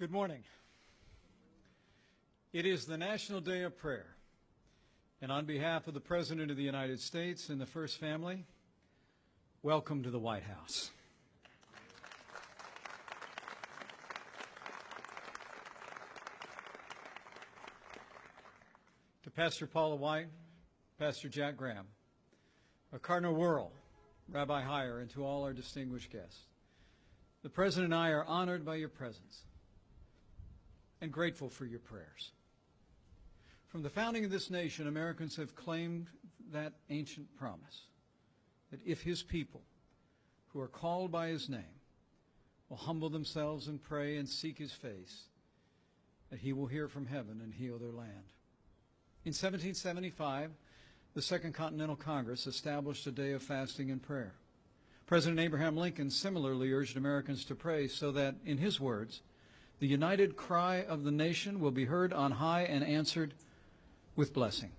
Good morning. It is the National Day of Prayer, and on behalf of the President of the United States and the First Family, welcome to the White House. To Pastor Paula White, Pastor Jack Graham, Cardinal Wuerl, Rabbi Heyer, and to all our distinguished guests, the President and I are honored by your presence and grateful for your prayers. From the founding of this nation, Americans have claimed that ancient promise that if his people, who are called by his name, will humble themselves and pray and seek his face, that he will hear from heaven and heal their land. In 1775, the Second Continental Congress established a day of fasting and prayer. President Abraham Lincoln similarly urged Americans to pray so that, in his words, the united cry of the nation will be heard on high and answered with blessing.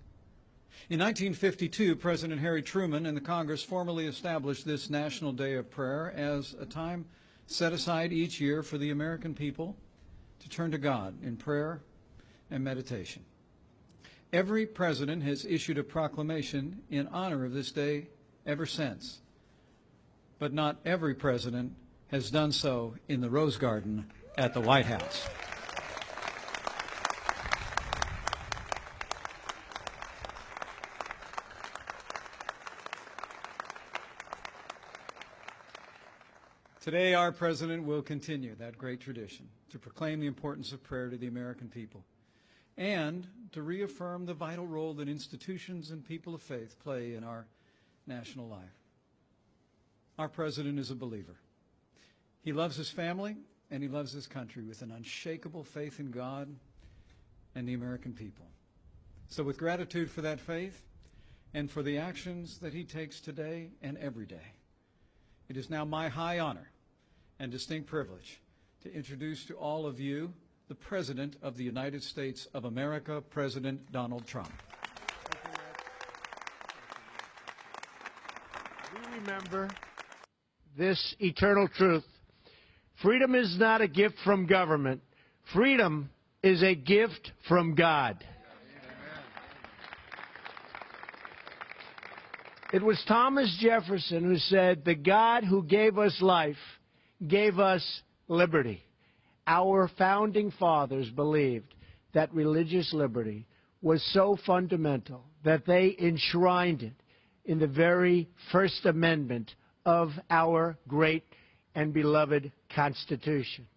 In 1952, President Harry Truman and the Congress formally established this National Day of Prayer as a time set aside each year for the American people to turn to God in prayer and meditation. Every president has issued a proclamation in honor of this day ever since, but not every president has done so in the Rose Garden at the White House. Today, our president will continue that great tradition to proclaim the importance of prayer to the American people and to reaffirm the vital role that institutions and people of faith play in our national life. Our president is a believer. He loves his family and he loves his country with an unshakable faith in God and the American people. So with gratitude for that faith and for the actions that he takes today and every day, it is now my high honor and distinct privilege to introduce to all of you the President of the United States of America, President Donald Trump. We remember this eternal truth. Freedom is not a gift from government. Freedom is a gift from God. It was Thomas Jefferson who said, "The God who gave us life gave us liberty." Our founding fathers believed that religious liberty was so fundamental that they enshrined it in the very First Amendment of our great and beloved Constitution.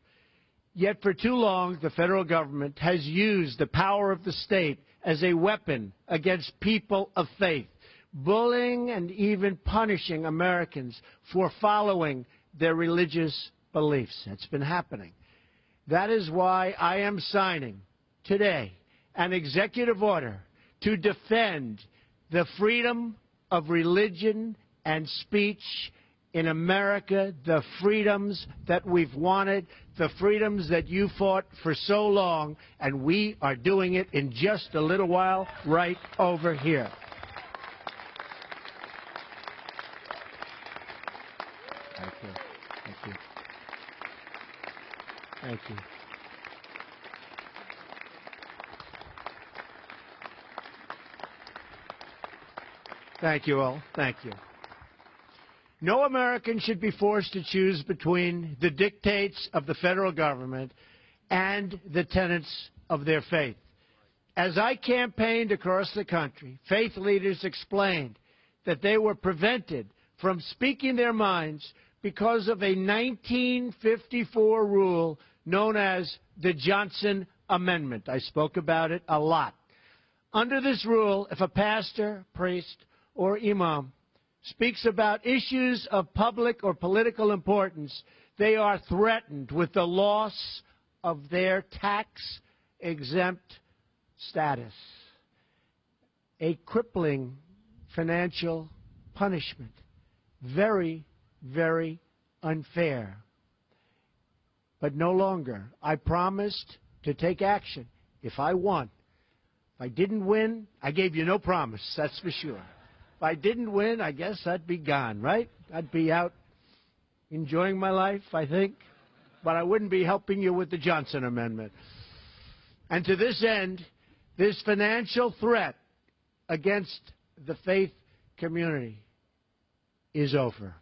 Yet for too long, the federal government has used the power of the state as a weapon against people of faith, bullying and even punishing Americans for following their religious beliefs. That's been happening. That is why I am signing today an executive order to defend the freedom of religion and speech in America, the freedoms that we've wanted, the freedoms that you fought for so long, and we are doing it in just a little while right over here. Thank you. Thank you. Thank you. Thank you all. Thank you. No American should be forced to choose between the dictates of the federal government and the tenets of their faith. As I campaigned across the country, faith leaders explained that they were prevented from speaking their minds because of a 1954 rule known as the Johnson Amendment. I spoke about it a lot. Under this rule, if a pastor, priest, or imam speaks about issues of public or political importance, they are threatened with the loss of their tax-exempt status, a crippling financial punishment. Very, very unfair. But no longer. I promised to take action if I won. If I didn't win, I gave you no promise, that's for sure. If I didn't win, I guess I'd be gone, right? I'd be out enjoying my life, I think. but I wouldn't be helping you with the Johnson Amendment. And to this end, this financial threat against the faith community is over.